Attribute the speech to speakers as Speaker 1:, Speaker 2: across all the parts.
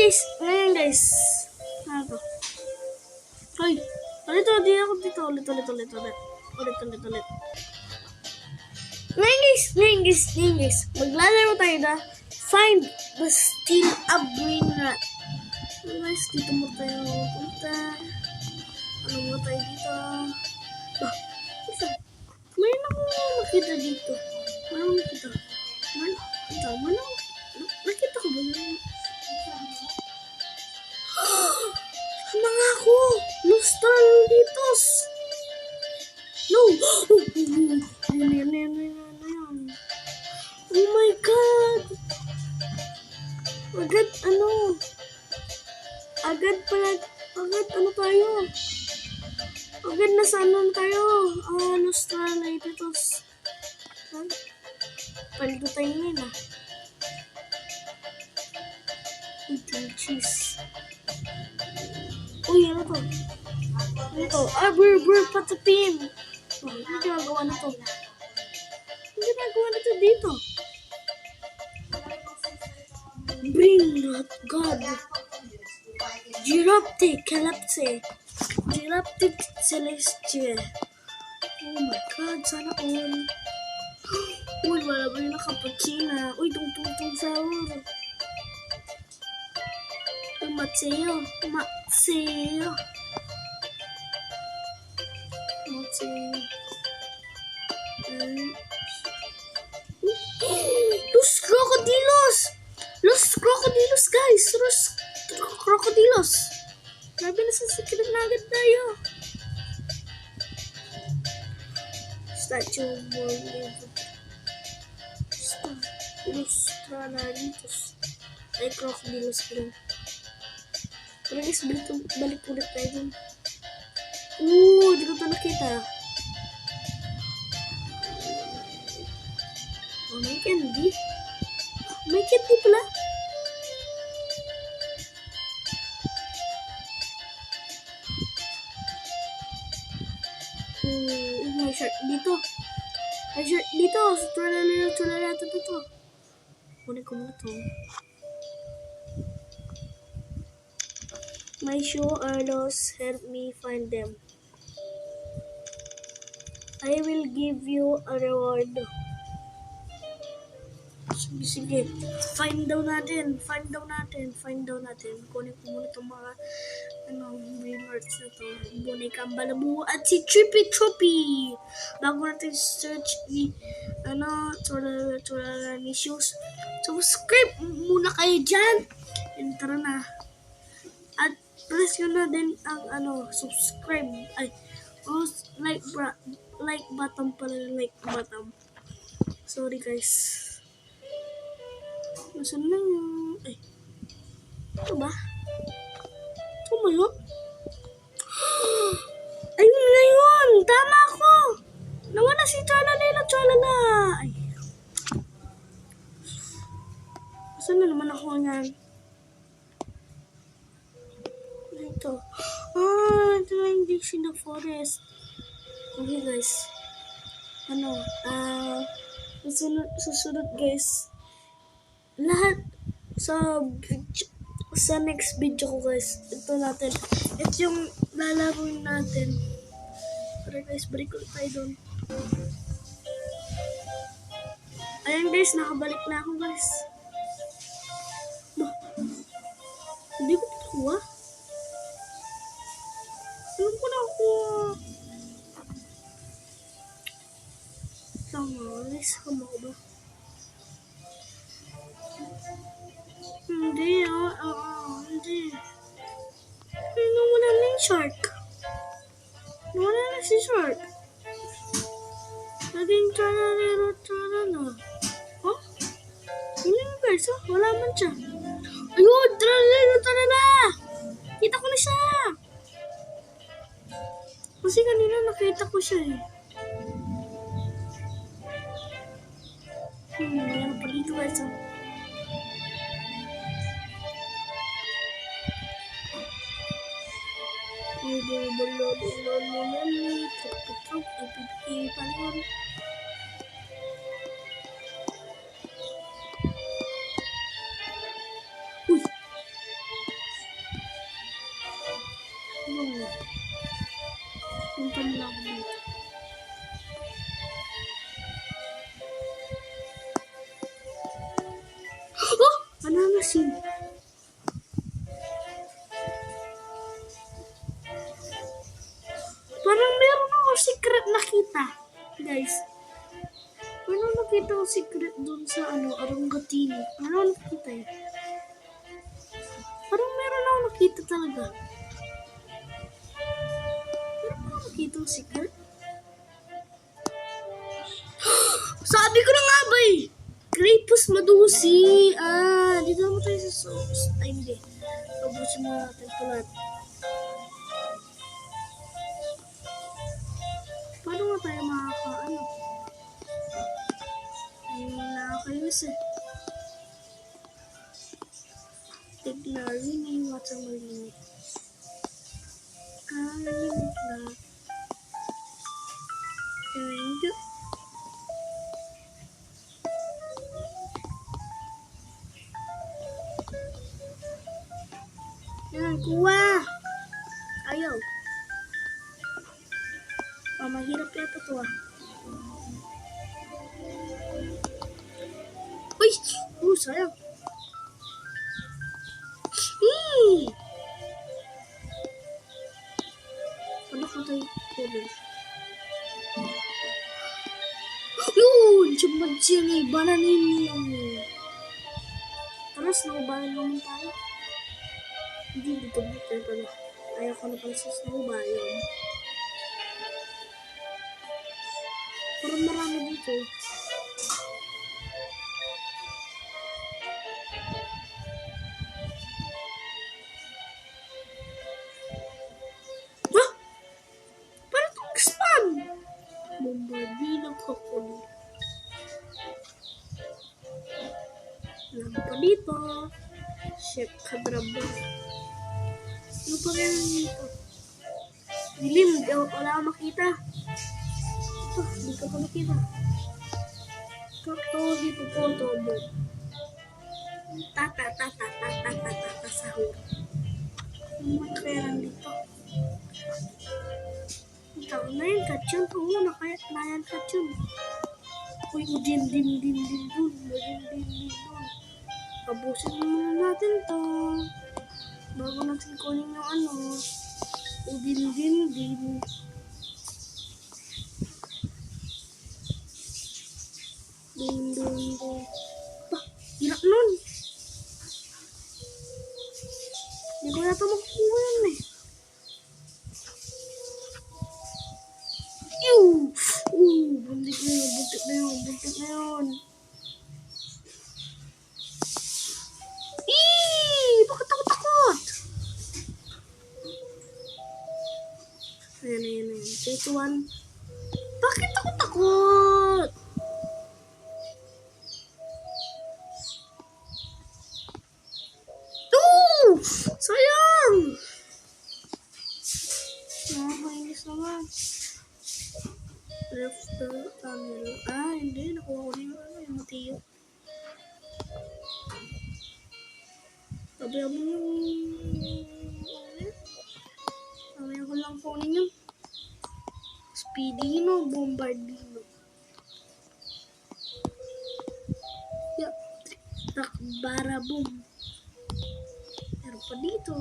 Speaker 1: Ngayon guys. Ano to? Hoy. Ulit, di ako dito. Ulit. Ngayon guys. Maglalaro tayo na Find the Steal a Brain Rat. Guys, dito mo tayo punta. Ano mo tayo dito? Mayroon akong nakita dito. Nakita ko ba yun? Mga ako! Nostalgitos! No! Yan. Oh my God! Agad ano tayo? Agad nasa ano tayo? Nostalgitos. Paldo tayo ngayon cheese. Uy, ano to? Burr, patapim. Ano ginagawa na to? Dito? Brain Rat God. Giraptic Celestia. Oh my God, sana all. Uy, wala ba yung nakaputsina? Uy, tungtong sahur. Matseo. Los Crocodilos, guys. Los Crocodilos. Grabe na sa secret na agad tayo. Statue of Los Crocodilos. Ay, Crocodilos pala. Pero guys, balik ulit tayo dun. Di ko ito nakita. May candy. May candy pala. May shirt dito. Tulala ito. Kunin ko muna ito. My shoe are lost. Help me find them. I will give you a reward. Sige. Find down natin. Kunin ko muna itong mga brain arts na to. Bonekang Balabu at si Trippy. Bago natin search ni Tulala ni Shoes. Subscribe muna kayo dyan. And tara na. At press nyo na din ang subscribe. Like button pala. Like button. Sorry guys. Nasaan na yung... Ito ba? Ito ba yun? Ayun na yun! Tama ako! Nawala si Chalala! Ay. Saan na naman ako yan? Ito. Ito na yung Dish in the Forest. Okay guys. Susunod guys. Lahat sa next video ko guys, ito yung lalaroin natin. Pero guys, balik ulit tayo doon. Ayan guys, nakabalik na ako guys. Hindi ko nakuha. Ano ko nakuha? Tama guys, kama ko ba? Hindi. Nawala na yung shark. Nawala na si shark. Naging tralala. Oh? Yun yung guys, wala man siya. Ayun, tralala. Kita ko na siya. Kasi kanina nakita ko siya Meron pa dito guys. tapusin. Parang meron ako secret nakita. Guys. Parang nakita ko secret dun sa Arangatini. Ano nakita yun? Parang meron ako nakita talaga. Meron ako nakita ko secret. Sabi ko na nga ba eh! Crepus Madusi! Dito naman tayo sa sauce. Ay, hindi. Tapusin mo natin ito lahat. Paano nga tayo Ay, nakakainis eh. Tignarini, what's ang malimit? Malimit na. Thank you. Yan, kuha! Ayaw. Mahirap yata ito Uy! Sayang. Ano ko tayo problem? Yun! Sumad siya ni bananin yun. Tara, snowball naman tayo. Hindi dito pala. Ayaw ko na pala sa snowball yun. Parang marami dito. Ha? Parang itong spam! Bombardino Crocodile. Alam pa dito. Chef Kadraba. Ano pa kaya dito? Dilim, wala akong makita. Hindi ko pa makita. Kakto, dito po, tobo. Tata, sahur. Ano kaya dito? Ito na yung kachun. Oo, na yan kachun. Uy, din dun. Tapusin muna natin to. Bago natin kunin yung din. Ding. Hirap nun. Hindi ko na ito makukuha yan eh. Buntik na yun. Bakit ako takot? Ayan. 3, 2, 1. Bakit ako takot? Sayang! Nakakainis naman. Left the tunnel. Hindi. Nakuha ko na yung matiyo. Sabi mo Mamaya ko lang kunin yung Speedino, Bombardino. Takbara-boom. Meron pa dito.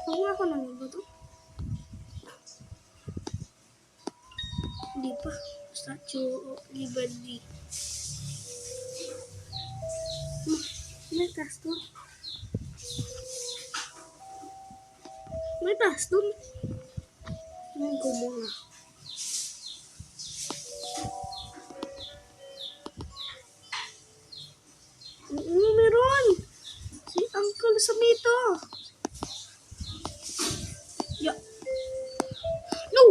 Speaker 1: Nakuha ko na ba ito? Hindi pa. Statue of Liberty. May taas doon. May gumawa. Oo, meron. Si Uncle Samito. Yeah. No.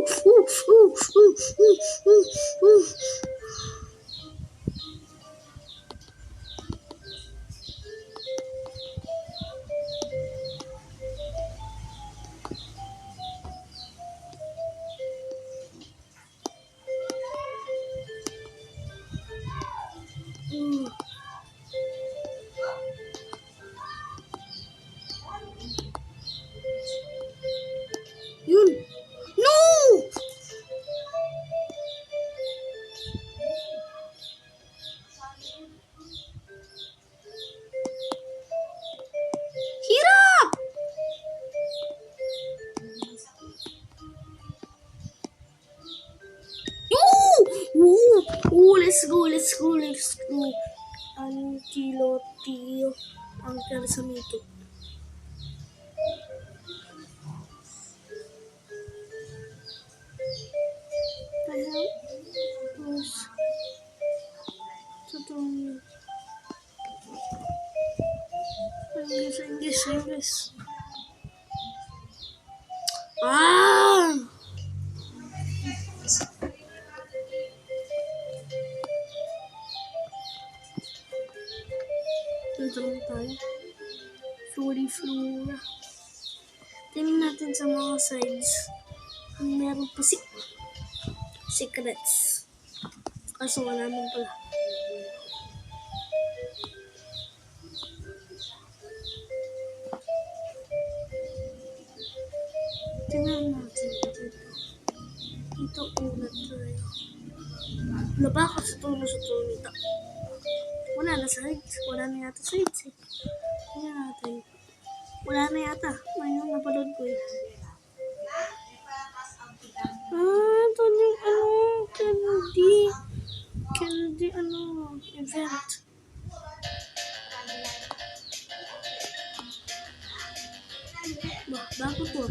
Speaker 1: Yun. No! let's go, let's go, let's go. Ancelotti ang Casemiro. The hell was totally English. Ah! Dito lang tayo. Flora. Tingnan natin sa mga sides. Meron pa secrets. Kaso wala naman pala. Tingnan natin dito. Dito ulat tayo. Wala ba ako sa tulo dito? Wala na sides. Wala na yata sides eh. Tingnan natin. Wala na yata. Ngayon napanood ko eh. Ito yung Kennedy event. Bago to.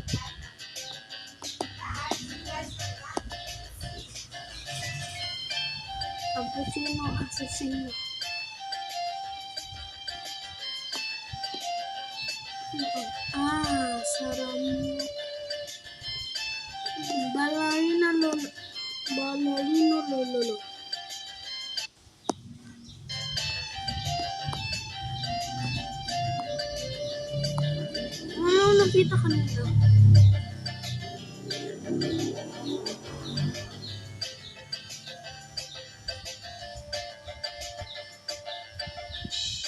Speaker 1: Assassino. Saramo. Ballerina lolo. Ano nakita kanina?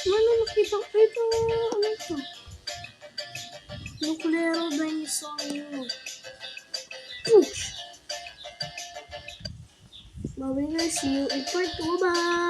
Speaker 1: Ano nakita? Ito, ano ito? Nuclear Dinosaur. Push! Bye guys, see you in part 2. Bye!